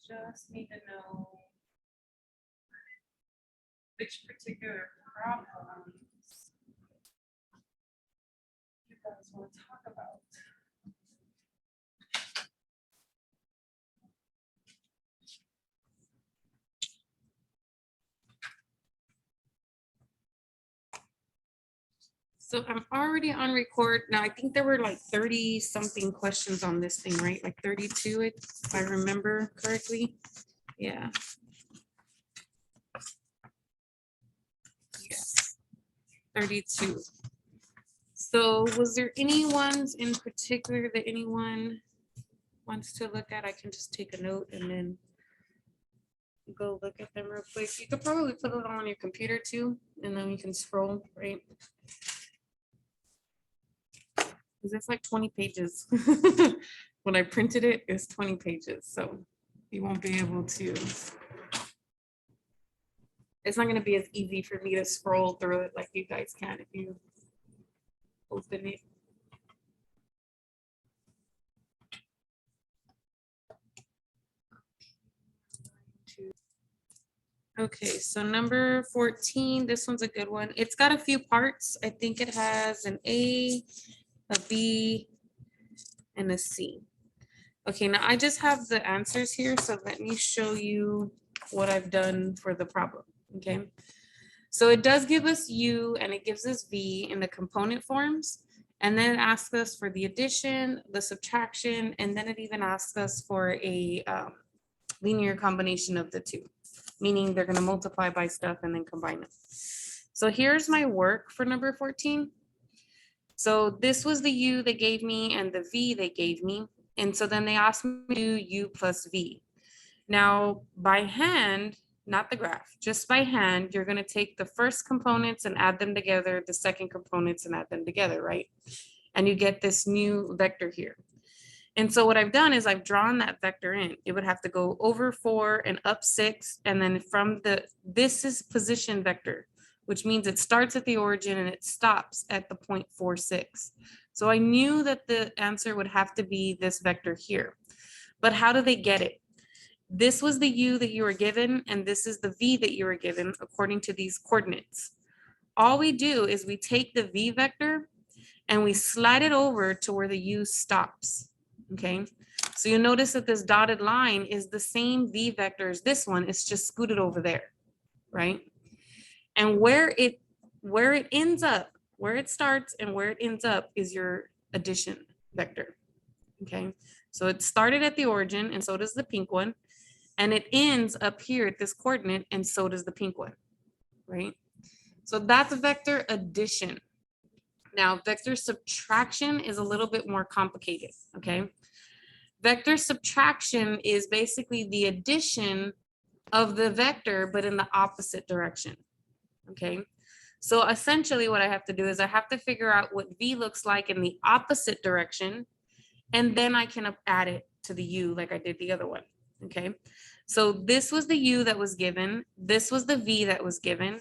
just need to know which particular problems you guys want to talk about. So I'm already on record. Now, I think there were like 30 something questions on this thing, right? Like 32, if I remember correctly. Yeah. Yes, 32. So was there any ones in particular that anyone wants to look at? I can just take a note and then go look at them real quick. You could probably put it on your computer too, and then you can scroll, right? Because it's like 20 pages. When I printed it, it's 20 pages. So you won't be able to. It's not going to be as easy for me to scroll through it like you guys can if you open it. Okay, so number 14, this one's a good one. It's got a few parts. I think it has an A, a B, and a C. Okay, now I just have the answers here, so let me show you what I've done for the problem, okay? So it does give us U and it gives us V in the component forms, and then it asks us for the addition, the subtraction, and then it even asks us for a linear combination of the two, meaning they're gonna multiply by stuff and then combine them. So here's my work for number 14. So this was the U they gave me and the V they gave me. And so then they asked me to do U plus V. Now by hand, not the graph, just by hand, you're gonna take the first components and add them together, the second components and add them together, right? And you get this new vector here. And so what I've done is I've drawn that vector in. It would have to go over 4 and up 6. And then from this is position vector, which means it starts at the origin and it stops at the point 4, 6. So I knew that the answer would have to be this vector here. But how do they get it? This was the U that you were given, and this is the V that you were given according to these coordinates. All we do is we take the V vector and we slide it over to where the U stops. Okay, so you notice that this dotted line is the same V vector as this one, it's just scooted over there, right? And where it ends up, where it starts and where it ends up is your addition vector. Okay, so it started at the origin and so does the pink one, and it ends up here at this coordinate and so does the pink one, right? So that's vector addition. Now, vector subtraction is a little bit more complicated, okay? Vector subtraction is basically the addition of the vector, but in the opposite direction, okay? So essentially what I have to do is I have to figure out what V looks like in the opposite direction, and then I can add it to the U like I did the other one, okay? So this was the U that was given, this was the V that was given,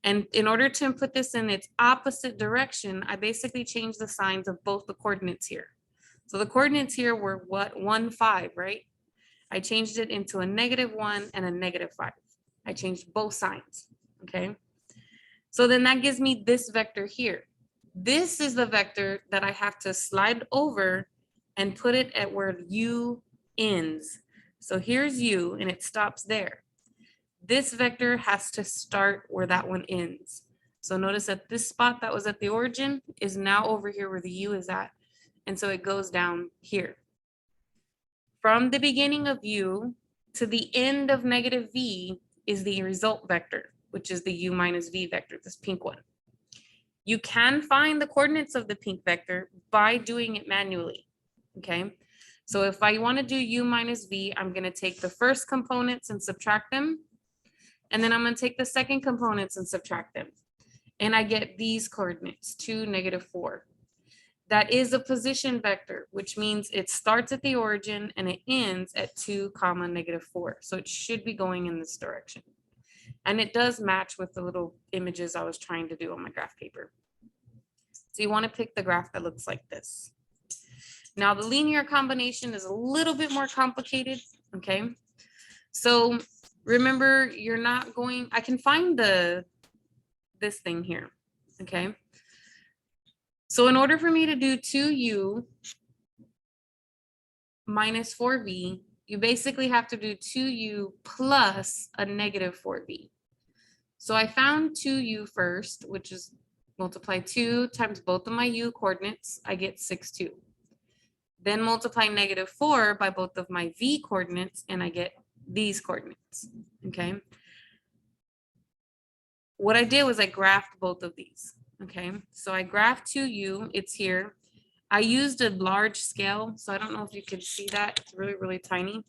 and in order to put this in its opposite direction, I basically changed the signs of both the coordinates here. So the coordinates here were what? 1, 5, right? I changed it into a -1 and a -5. I changed both signs, okay? So then that gives me this vector here. This is the vector that I have to slide over and put it at where U ends. So here's U and it stops there. This vector has to start where that one ends. So notice that this spot that was at the origin is now over here where the U is at. And so it goes down here. From the beginning of U to the end of -V is the result vector, which is the U minus V vector, this pink one. You can find the coordinates of the pink vector by doing it manually, okay? So if I want to do U minus V, I'm going to take the first components and subtract them. And then I'm going to take the second components and subtract them. And I get these coordinates, 2, -4. That is a position vector, which means it starts at the origin and it ends at 2, -4. So it should be going in this direction. And it does match with the little images I was trying to do on my graph paper. So you want to pick the graph that looks like this. Now the linear combination is a little bit more complicated, okay? So remember, you're not going, I can find this thing here, okay? So in order for me to do 2u minus 4v, you basically have to do 2u plus a negative 4v. So I found 2u first, which is multiply 2 times both of my u coordinates, I get 6, 2. Then multiply negative 4 by both of my v coordinates, and I get these coordinates, okay? What I did was I graphed both of these, okay? So I graphed 2u, it's here. I used a large scale, so I don't know if you can see that. It's really, really tiny.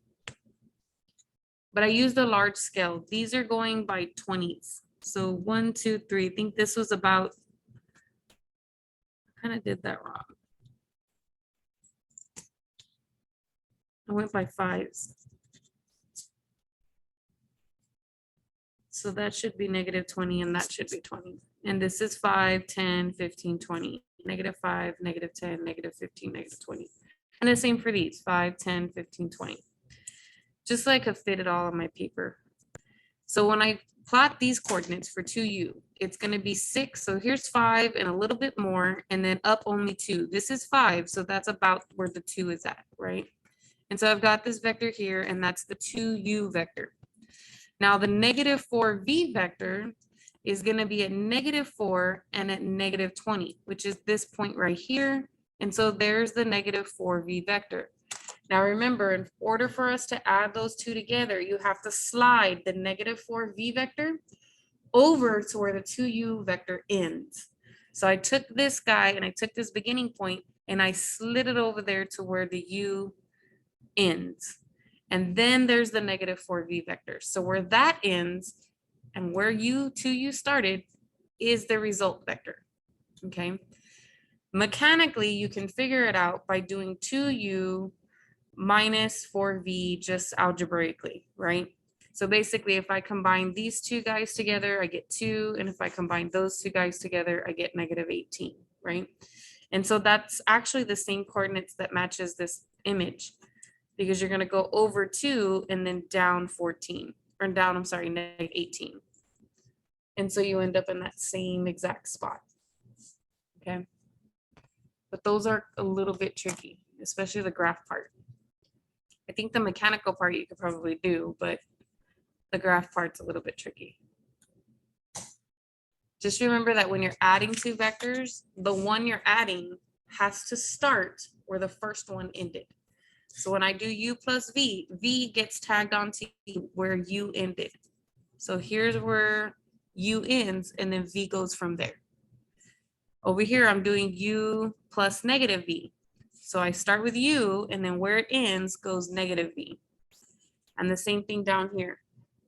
But I used a large scale. These are going by 20s. So 1, 2, 3. I think this was about, I kind of did that wrong. I went by 5s. So that should be negative 20 and that should be 20. And this is 5, 10, 15, 20. Negative 5, negative 10, negative 15, negative 20. And the same for these, 5, 10, 15, 20. Just so I could fit it all on my paper. So when I plot these coordinates for 2u, it's going to be 6. So here's 5 and a little bit more, and then up only 2. This is 5, so that's about where the 2 is at, right? And so I've got this vector here, and that's the 2u vector. Now the negative 4v vector is going to be at negative 4 and at negative 20, which is this point right here. And so there's the negative 4v vector. Now remember, in order for us to add those two together, you have to slide the negative 4v vector over to where the 2u vector ends. So I took this guy and I took this beginning point and I slid it over there to where the u ends. And then there's the negative 4v vector. So where that ends and where 2u started is the result vector, okay? Mechanically, you can figure it out by doing 2u minus 4v just algebraically, right? So basically, if I combine these two guys together, I get 2. And if I combine those two guys together, I get negative 18, right? And so that's actually the same coordinates that matches this image, because you're going to go over 2 and then down 14, or down, I'm sorry, negative 18. And so you end up in that same exact spot, okay? But those are a little bit tricky, especially the graph part. I think the mechanical part you could probably do, but the graph part's a little bit tricky. Just remember that when you're adding two vectors, the one you're adding has to start where the first one ended. So when I do u plus v, v gets tagged onto where u ended. So here's where u ends, and then v goes from there. Over here, I'm doing u plus negative v. So I start with u, and then where it ends goes negative v. And the same thing down here.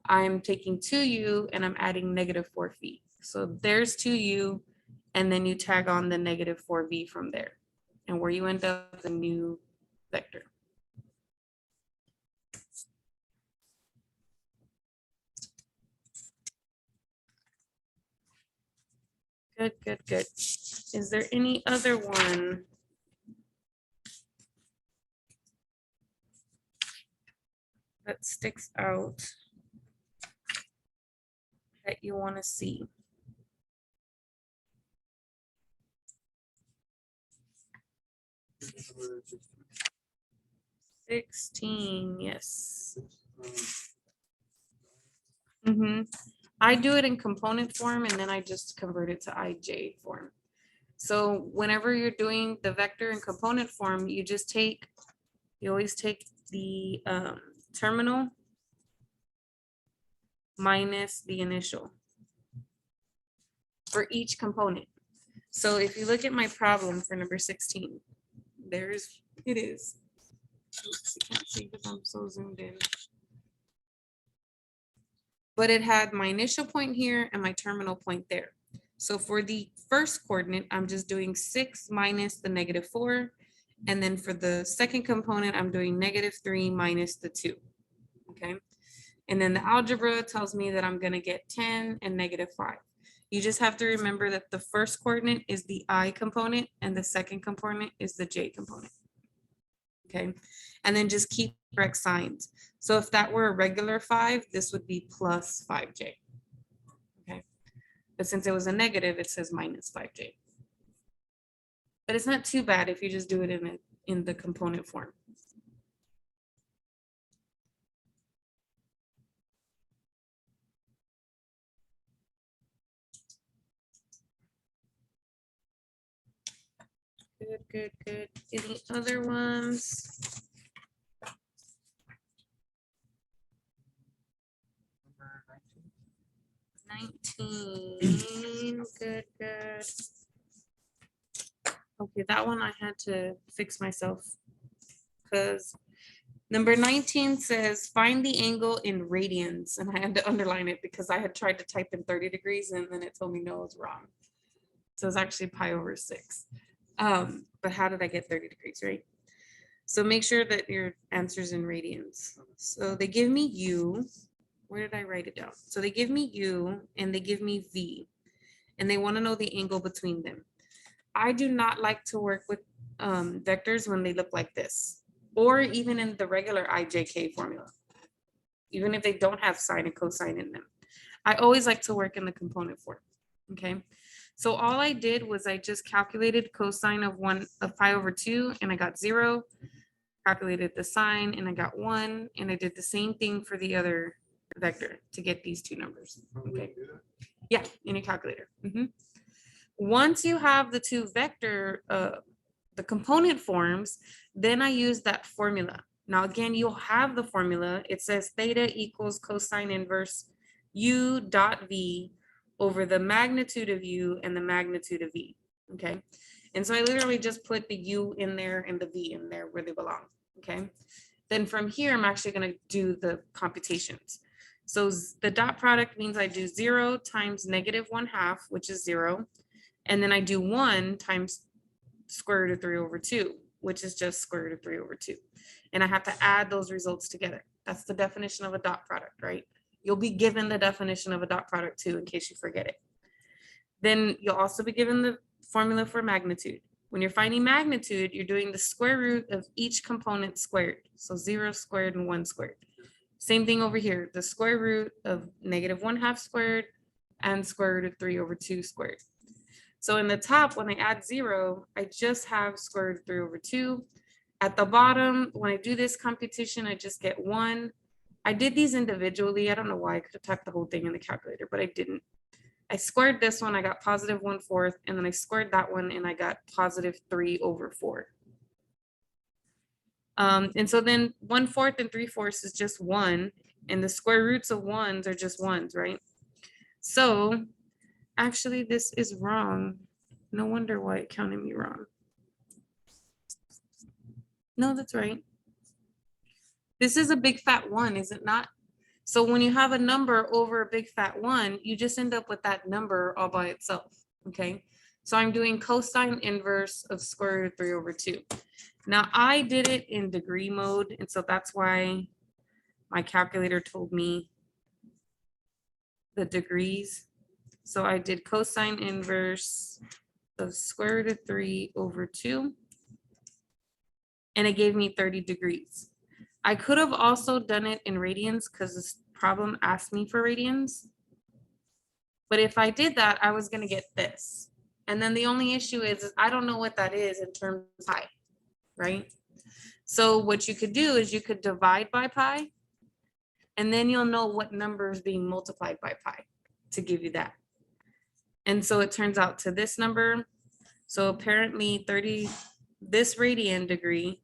I'm taking 2u and I'm adding negative 4v. So there's 2u, and then you tag on the negative 4v from there. And where you end up with a new vector. Good, good, good. Is there any other one? That sticks out that you want to see? Number 16, yes. I do it in component form, and then I just convert it to IJ form. So whenever you're doing the vector in component form, you always take the terminal minus the initial for each component. So if you look at my problem for number 16, it is. Oops, you can't see because I'm so zoomed in. But it had my initial point here and my terminal point there. So for the first coordinate, I'm just doing 6 minus the negative 4. And then for the second component, I'm doing negative 3 minus the 2. Okay. And then the algebra tells me that I'm going to get 10 and negative 5. You just have to remember that the first coordinate is the I component and the second component is the J component. okay? And then just keep correct signs. So if that were a regular 5, this would be plus 5j, okay? But since it was a negative, it says minus 5j. But it's not too bad if you just do it in the component form. Good, good, good. Any other ones? 19. Good, good. Okay, that one I had to fix myself because number 19 says find the angle in radians, and I had to underline it because I had tried to type in 30 degrees and then it told me no, it was wrong. So it's actually pi over 6. But how did I get 30 degrees, right? So make sure that your answer's in radians. So they give me u. Where did I write it down? So they give me u and they give me v, and they want to know the angle between them. I do not like to work with vectors when they look like this, or even in the regular IJK formula, even if they don't have sine and cosine in them. I always like to work in the component form, okay? So all I did was I just calculated cosine of pi over 2, and I got 0, calculated the sine, and I got 1, and I did the same thing for the other vector to get these two numbers, okay? Yeah, in your calculator. Once you have the two vector, the component forms, then I use that formula. Now, again, you'll have the formula. It says theta equals cosine inverse u dot v over the magnitude of u and the magnitude of v, okay? And so I literally just put the u in there and the v in there where they belong, okay? Then from here, I'm actually gonna do the computations. So the dot product means I do 0 times negative 1/2, which is 0. And then I do 1 times square root of 3 over 2, which is just square root of 3 over 2. And I have to add those results together. That's the definition of a dot product, right? You'll be given the definition of a dot product too, in case you forget it. Then you'll also be given the formula for magnitude. When you're finding magnitude, you're doing the square root of each component squared. So 0 squared and 1 squared. Same thing over here, the square root of negative 1/2 squared and square root of 3 over 2 squared. So in the top, when I add 0, I just have square root of 3 over 2. At the bottom, when I do this computation, I just get 1. I did these individually. I don't know why. I could have typed the whole thing in the calculator, but I didn't. I squared this one, I got positive 1/4, and then I squared that one, and I got positive 3 over 4. And so then 1/4 and 3/4 is just 1, and the square roots of 1s are just 1s, right? So actually, this is wrong. No wonder why it counted me wrong. No, that's right. This is a big fat 1, is it not? So when you have a number over a big fat 1, you just end up with that number all by itself, okay? So I'm doing cosine inverse of square root of 3 over 2. Now I did it in degree mode, and so that's why my calculator told me the degrees. So I did cosine inverse of square root of 3 over 2, and it gave me 30 degrees. I could have also done it in radians because this problem asked me for radians. But if I did that, I was going to get this. And then the only issue is I don't know what that is in terms of pi, right? So what you could do is you could divide by pi, and then you'll know what number is being multiplied by pi to give you that. And so it turns out to this number. So apparently 30, this radian degree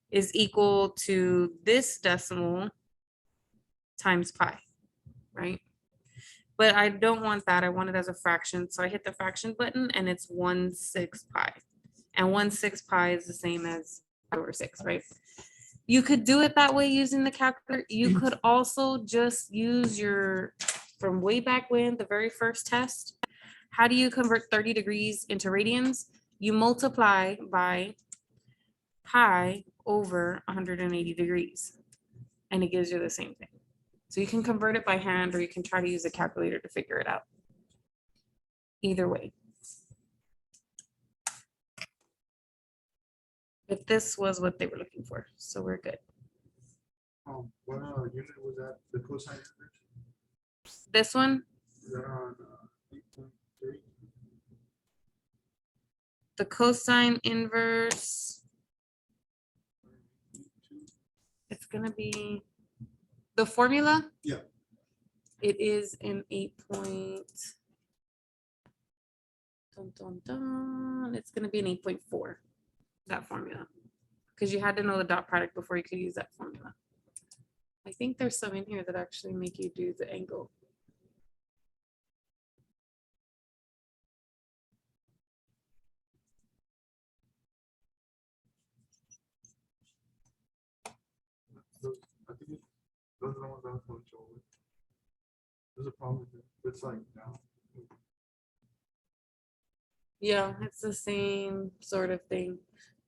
is equal to this decimal times pi, right? But I don't want that. I want it as a fraction. So I hit the fraction button, and it's 1/6 pi. And 1/6 pi is the same as pi over 6, right? You could do it that way using the calculator. You could also just use your, from way back when, the very first test. How do you convert 30 degrees into radians? You multiply by pi over 180 degrees, and it gives you the same thing. So you can convert it by hand, or you can try to use a calculator to figure it out. Either way. But this was what they were looking for, so we're good. What unit was that? The cosine inverse? This one, Is that on 8.3? the cosine inverse, it's gonna be the formula. Yeah. It is an 8 point. Dun, dun, dun. It's gonna be an 8.4, that formula. Because you had to know the dot product before you could use that formula. I think there's some in here that actually make you do the angle. I think those are the ones I was going to show with. There's a problem with it. It's like now. Yeah, it's the same sort of thing.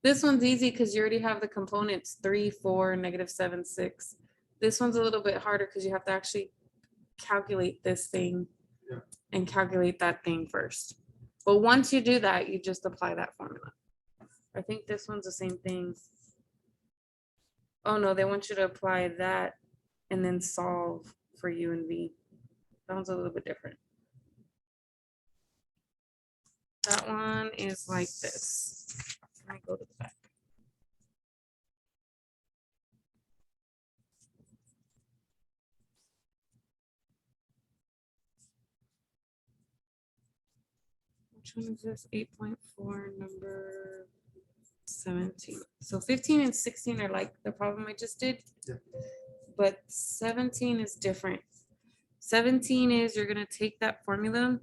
This one's easy because you already have the components 3, 4, -7, 6. This one's a little bit harder because you have to actually calculate this thing and calculate that thing first. But once you do that, you just apply that formula. I think this one's the same thing. Oh no, they want you to apply that and then solve for U and V. That one's a little bit different. That one is like this. Let me go to the back. Which one is this? 8.4, number 17. So 15 and 16 are like the problem I just did. Yeah. But 17 is different. 17 is you're going to take that formula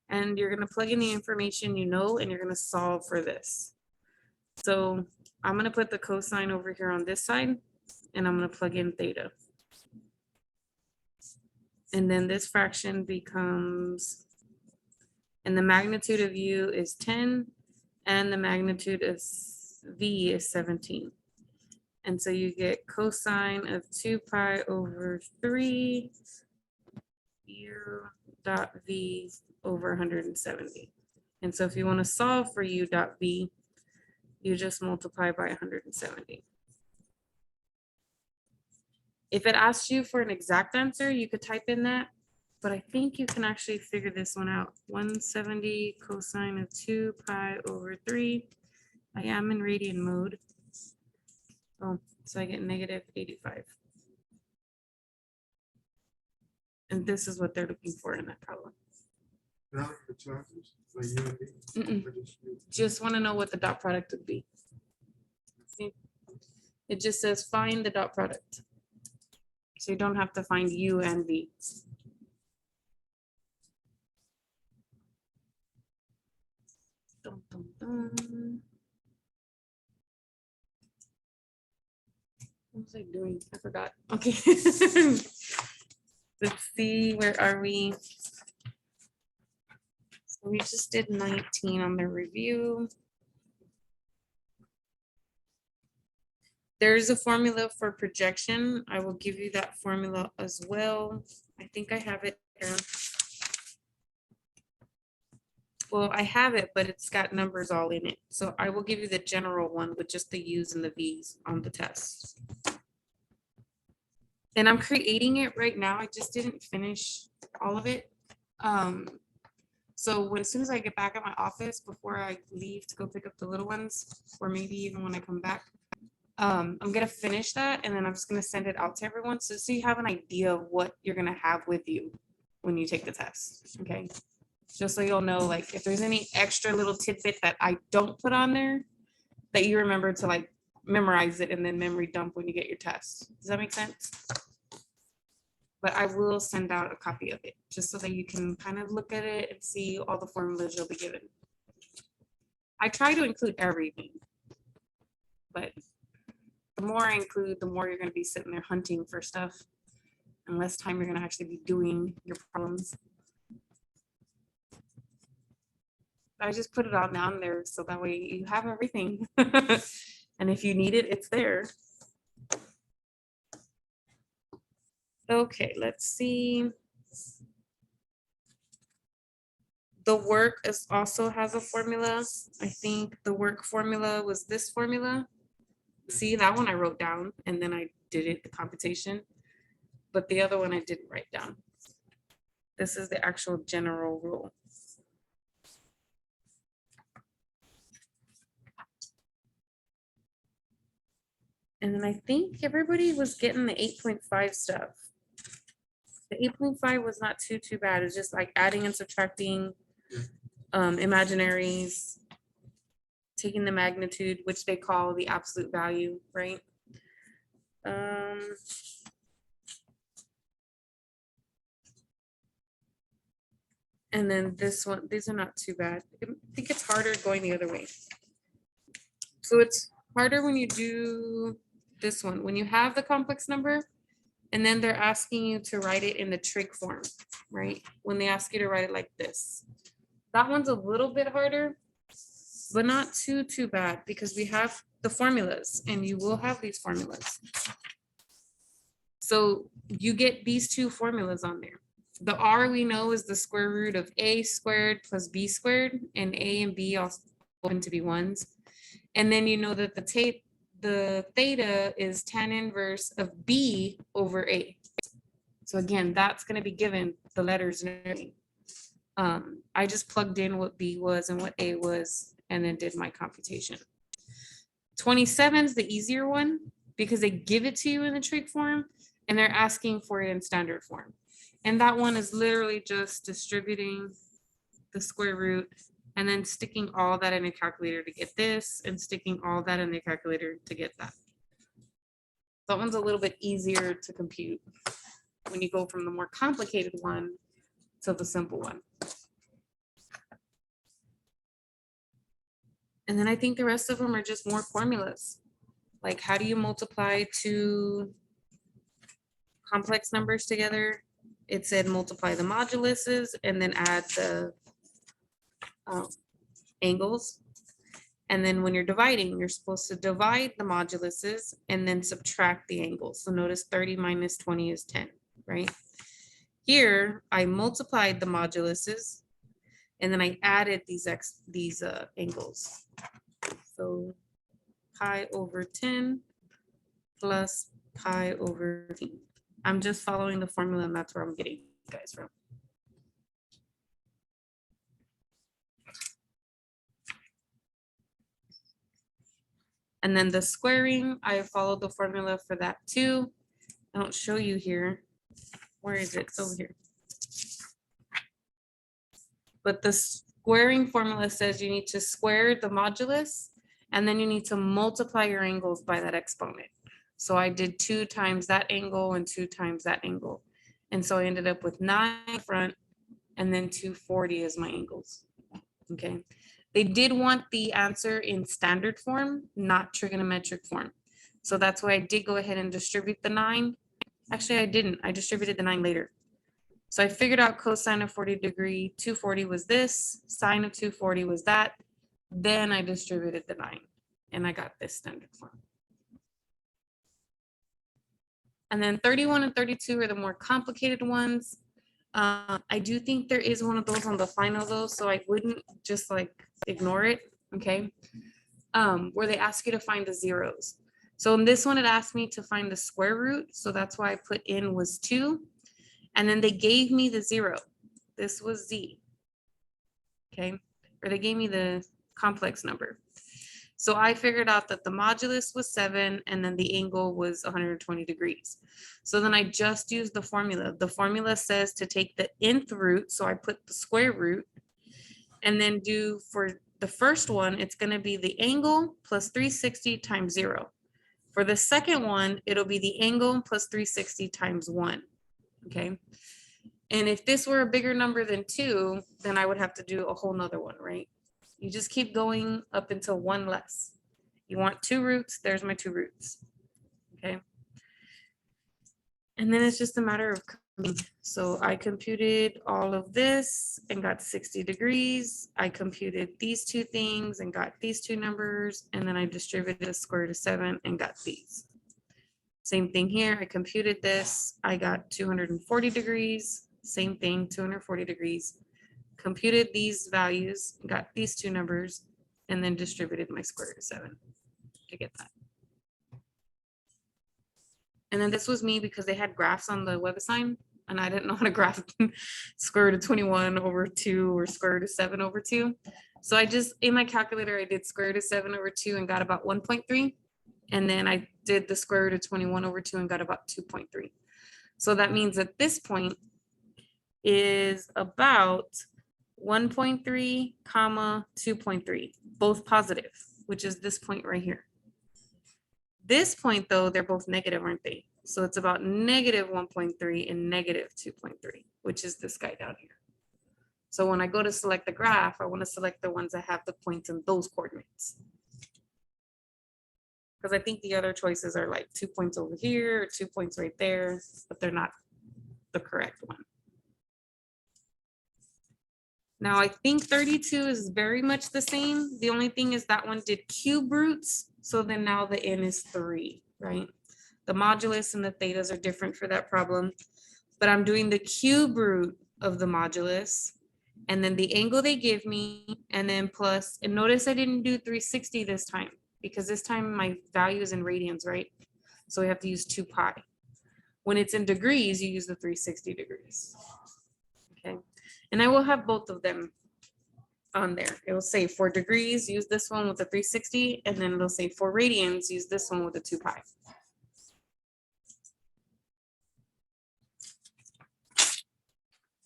and you're going to plug in the information you know, and you're going to solve for this. So I'm going to put the cosine over here on this side, and I'm going to plug in theta. And then this fraction becomes, and the magnitude of U is 10, and the magnitude of V is 17. And so you get cosine of 2 pi over 3 U dot V over 170. And so if you want to solve for U dot V, you just multiply by 170. If it asks you for an exact answer, you could type in that, but I think you can actually figure this one out. 170 cosine of 2 pi over 3. I am in radian mode. Oh, so I get -85. And this is what they're looking for in that problem. Not the two answers, like U and V. Or just U? Just want to know what the dot product would be. See? It just says find the dot product. So you don't have to find U and V. Dun, dun, dun. What was I doing? I forgot. Okay. Let's see, where are we? So we just did 19 on the review. There's a formula for projection. I will give you that formula as well. I think I have it here. Well, I have it, but it's got numbers all in it. So I will give you the general one with just the U's and the V's on the test. And I'm creating it right now. I just didn't finish all of it. So as soon as I get back at my office, before I leave to go pick up the little ones, or maybe even when I come back, I'm gonna finish that, and then I'm just gonna send it out to everyone, so you have an idea of what you're gonna have with you when you take the test. Okay, just so you'll know, like, if there's any extra little tidbit that I don't put on there, that you remember to like memorize it and then memory dump when you get your test. Does that make sense? But I will send out a copy of it just so that you can kind of look at it and see all the formulas you'll be given. I try to include everything, but the more I include, the more you're going to be sitting there hunting for stuff, and less time you're going to actually be doing your problems. I just put it all down there so that way you have everything. And if you need it, it's there. Okay, let's see. The work is also has a formula. I think the work formula was this formula. See, that one I wrote down and then I did it, the computation. But the other one I didn't write down. This is the actual general rule. And then I think everybody was getting the 8.5 stuff. The 8.5 was not too bad. It's just like adding and subtracting imaginaries, taking the magnitude, which they call the absolute value, right? And then this one, these are not too bad. I think it's harder going the other way. So it's harder when you do this one, when you have the complex number, and then they're asking you to write it in the trig form, right? When they ask you to write it like this. That one's a little bit harder, but not too bad because we have the formulas and you will have these formulas. So you get these two formulas on there. The R we know is the square root of a squared plus b squared, and a and b also happen to be ones. And then you know that the theta is tan inverse of b over a. So again, that's going to be given the letters and everything. I just plugged in what b was and what a was and then did my computation. 27 is the easier one because they give it to you in the trig form and they're asking for it in standard form. And that one is literally just distributing the square root and then sticking all that in a calculator to get this and sticking all that in the calculator to get that. That one's a little bit easier to compute when you go from the more complicated one to the simple one. And then I think the rest of them are just more formulas. Like how do you multiply two complex numbers together? It said multiply the moduluses and then add the angles. And then when you're dividing, you're supposed to divide the moduluses and then subtract the angles. So notice 30 minus 20 is 10, right? Here, I multiplied the moduluses and then I added these angles. So pi over 10 plus pi over 15. I'm just following the formula and that's where I'm getting you guys from. And then the squaring, I followed the formula for that too. I don't show you here. Where is it? It's over here. But the squaring formula says you need to square the modulus and then you need to multiply your angles by that exponent. So I did 2 times that angle and 2 times that angle. And so I ended up with 9 front and then 240 as my angles. Okay. They did want the answer in standard form, not trigonometric form. So that's why I did go ahead and distribute the 9. Actually, I didn't. I distributed the 9 later. So I figured out cosine of 40 degree, 240 was this, sine of 240 was that. Then I distributed the 9 and I got this standard form. And then 31 and 32 are the more complicated ones. I do think there is one of those on the final though, so I wouldn't just like ignore it, okay? Where they ask you to find the zeros. So in this one, it asked me to find the square root. So that's why I put in was 2. And then they gave me the 0. This was z, okay? Or they gave me the complex number. So I figured out that the modulus was 7 and then the angle was 120 degrees. So then I just used the formula. The formula says to take the nth root. So I put the square root and then do for the first one, it's going to be the angle plus 360 times 0. For the second one, it'll be the angle plus 360 times 1. Okay. And if this were a bigger number than 2, then I would have to do a whole nother one, right? You just keep going up until 1 less. You want 2 roots, there's my 2 roots. Okay. And then it's just a matter of computing. So I computed all of this and got 60 degrees. I computed these 2 things and got these 2 numbers. And then I distributed a square root of 7 and got these. Same thing here. I computed this. I got 240 degrees. Same thing, 240 degrees. Computed these values, got these two numbers, and then distributed my square root of 7 to get that. And then this was me because they had graphs on the website, and I didn't know how to graph square root of 21 over 2 or square root of 7 over 2. So I just, in my calculator, I did square root of 7 over 2 and got about 1.3. And then I did the square root of 21 over 2 and got about 2.3. So that means that this point is about 1.3 comma 2.3, both positive, which is this point right here. This point though, they're both negative, aren't they? So it's about negative 1.3 and negative 2.3, which is this guy down here. So when I go to select the graph, I want to select the ones that have the points in those coordinates. Because I think the other choices are like 2 points over here, or 2 points right there, but they're not the correct one. Now I think 32 is very much the same. The only thing is that one did cube roots. So then now the n is 3, right? The modulus and the thetas are different for that problem, but I'm doing the cube root of the modulus and then the angle they give me, and then plus, and notice I didn't do 360 this time because this time my value is in radians, right? So we have to use 2 pi. When it's in degrees, you use the 360 degrees. Okay. And I will have both of them on there. It will say for degrees, use this one with the 360, and then it'll say for radians, use this one with the 2 pi.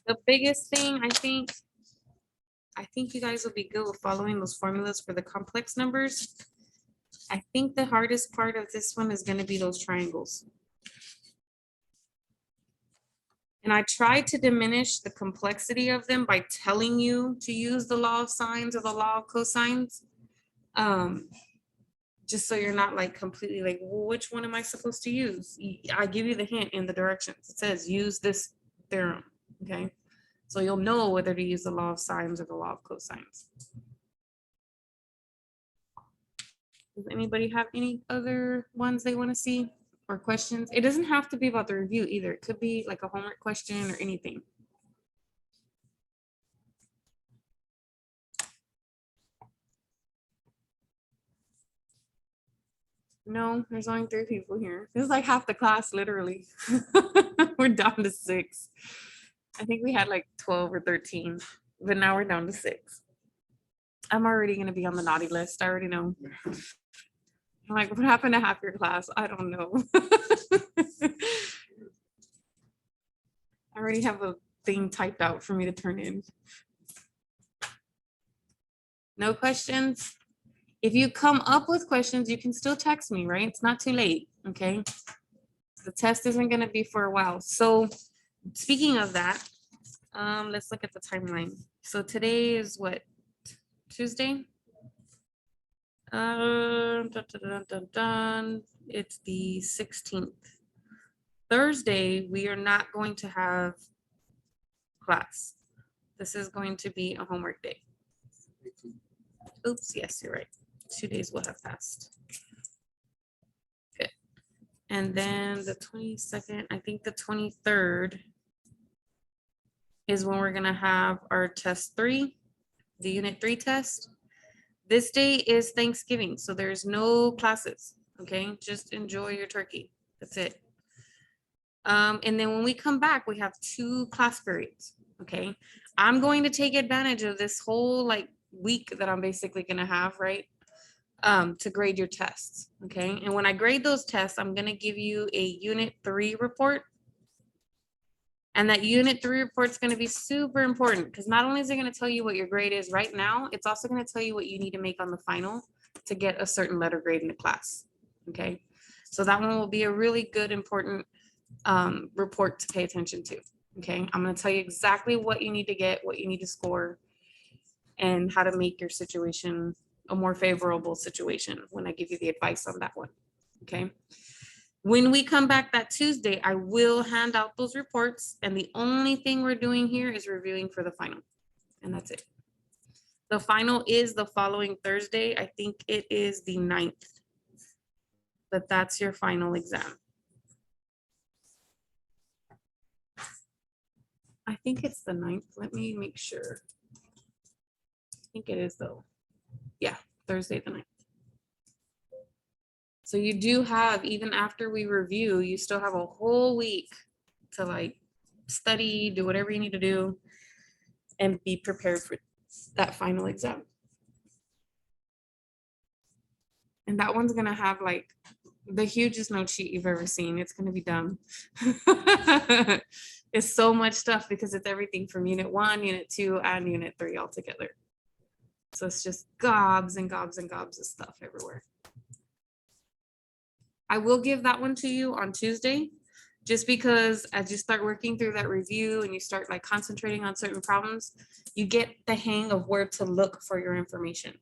The biggest thing, I think you guys will be good with following those formulas for the complex numbers. I think the hardest part of this one is going to be those triangles. And I tried to diminish the complexity of them by telling you to use the law of sines or the law of cosines. Just so you're not like completely like, well, which one am I supposed to use? I give you the hint in the directions. It says use this theorem, okay? So you'll know whether to use the law of sines or the law of cosines. Does anybody have any other ones they want to see? Or questions? It doesn't have to be about the review either. It could be like a homework question or anything. No, there's only 3 people here. This is like half the class, literally. We're down to 6. I think we had like 12 or 13, but now we're down to 6. I'm already going to be on the naughty list. I already know. I'm like, what happened to half your class? I don't know. I already have a thing typed out for me to turn in. No questions? If you come up with questions, you can still text me, right? It's not too late, okay? The test isn't going to be for a while. So speaking of that, let's look at the timeline. So today is what? Tuesday? Dun, dun, dun, dun, dun. It's the 16th. Thursday, we are not going to have class. This is going to be a homework day. Oops, yes, you're right. 2 days will have passed. Good. And then the 22nd, I think the 23rd is when we're gonna have our test 3, the unit 3 test. This day is Thanksgiving, so there's no classes, okay? Just enjoy your turkey, that's it. And then when we come back, we have 2 class periods, okay? I'm going to take advantage of this whole like week that I'm basically gonna have, right? To grade your tests, okay? And when I grade those tests, I'm gonna give you a unit 3 report. And that unit 3 report is gonna be super important because not only is it gonna tell you what your grade is right now, it's also gonna tell you what you need to make on the final to get a certain letter grade in the class, okay? So that one will be a really good, important report to pay attention to, okay? I'm gonna tell you exactly what you need to get, what you need to score, and how to make your situation a more favorable situation when I give you the advice on that one, okay? When we come back that Tuesday, I will hand out those reports, and the only thing we're doing here is reviewing for the final, and that's it. The final is the following Thursday. I think it is the 9th, but that's your final exam. think it's the 9th. Let me make sure. I think it is though. Yeah, Thursday the 9th. So you do have, even after we review, you still have a whole week to like study, do whatever you need to do, and be prepared for that final exam. And that one's gonna have like the hugest note sheet you've ever seen. It's gonna be dumb. It's so much stuff because it's everything from unit 1, unit 2, and unit 3 all together. So it's just gobs and gobs and gobs of stuff everywhere. I will give that one to you on Tuesday, just because as you start working through that review and you start like concentrating on certain problems, you get the hang of where to look for your information.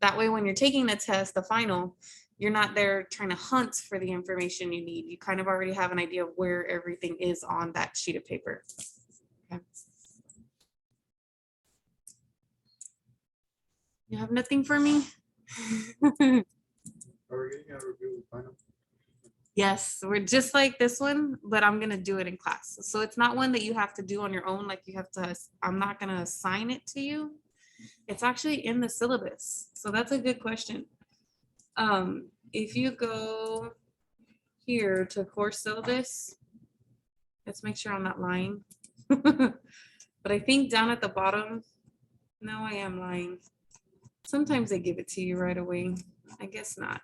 That way, when you're taking the test, the final, you're not there trying to hunt for the information you need. You kind of already have an idea of where everything is on that sheet of paper. Okay. You have nothing for me? Are we getting a review of the final? Yes, we're just like this one, but I'm gonna do it in class. So it's not one that you have to do on your own. Like you have to, I'm not gonna assign it to you. It's actually in the syllabus. So that's a good question. If you go here to course syllabus, let's make sure I'm not lying. But I think down at the bottom, no, I am lying. Sometimes they give it to you right away. I guess not.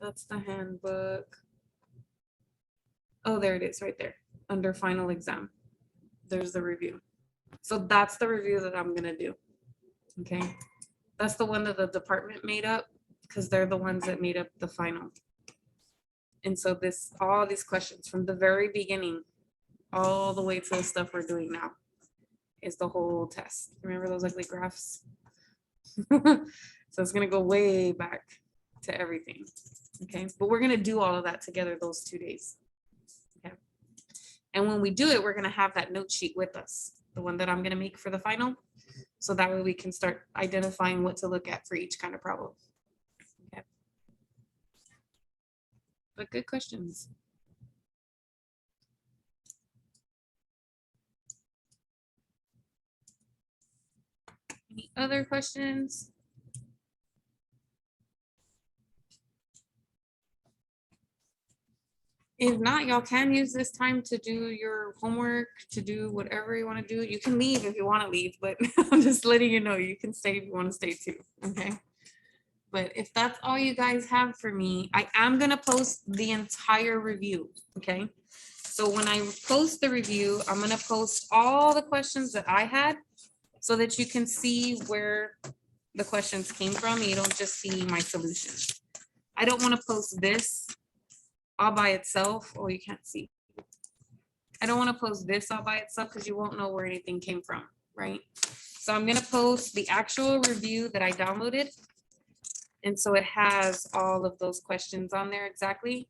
That's the handbook. Oh, there it is right there under final exam. There's the review. So that's the review that I'm gonna do. Okay. That's the one that the department made up because they're the ones that made up the final. And so this, all these questions from the very beginning, all the way to the stuff we're doing now is the whole test. Remember those ugly graphs? So it's gonna go way back to everything. Okay, but we're gonna do all of that together those 2 days. Okay. And when we do it, we're gonna have that note sheet with us, the one that I'm gonna make for the final. So that way we can start identifying what to look at for each kind of problem. Okay. But good questions. Any other questions? If not, y'all can use this time to do your homework, to do whatever you want to do. You can leave if you want to leave, but I'm just letting you know you can stay if you want to stay too. Okay. But if that's all you guys have for me, I am going to post the entire review. Okay. So when I post the review, I'm going to post all the questions that I had so that you can see where the questions came from. You don't just see my solution. I don't want to post this all by itself. Oh, you can't see. I don't want to post this all by itself because you won't know where anything came from, right? So I'm going to post the actual review that I downloaded. And so it has all of those questions on there exactly.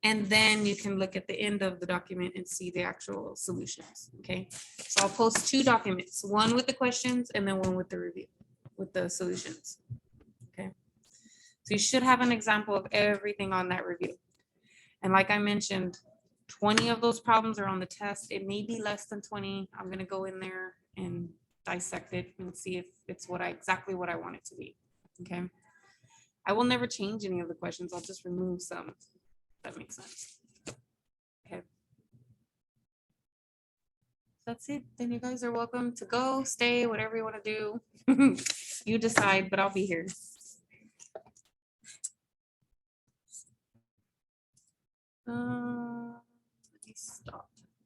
And then you can look at the end of the document and see the actual solutions, okay? So I'll post 2 documents, one with the questions and then one with the review, with the solutions, okay? So you should have an example of everything on that review. And like I mentioned, 20 of those problems are on the test. It may be less than 20. I'm gonna go in there and dissect it and see if it's exactly what I want it to be, okay? I will never change any of the questions. I'll just remove some. That makes sense. Okay. That's it. Then you guys are welcome to go, stay, whatever you want to do. You decide, but I'll be here. Let me stop.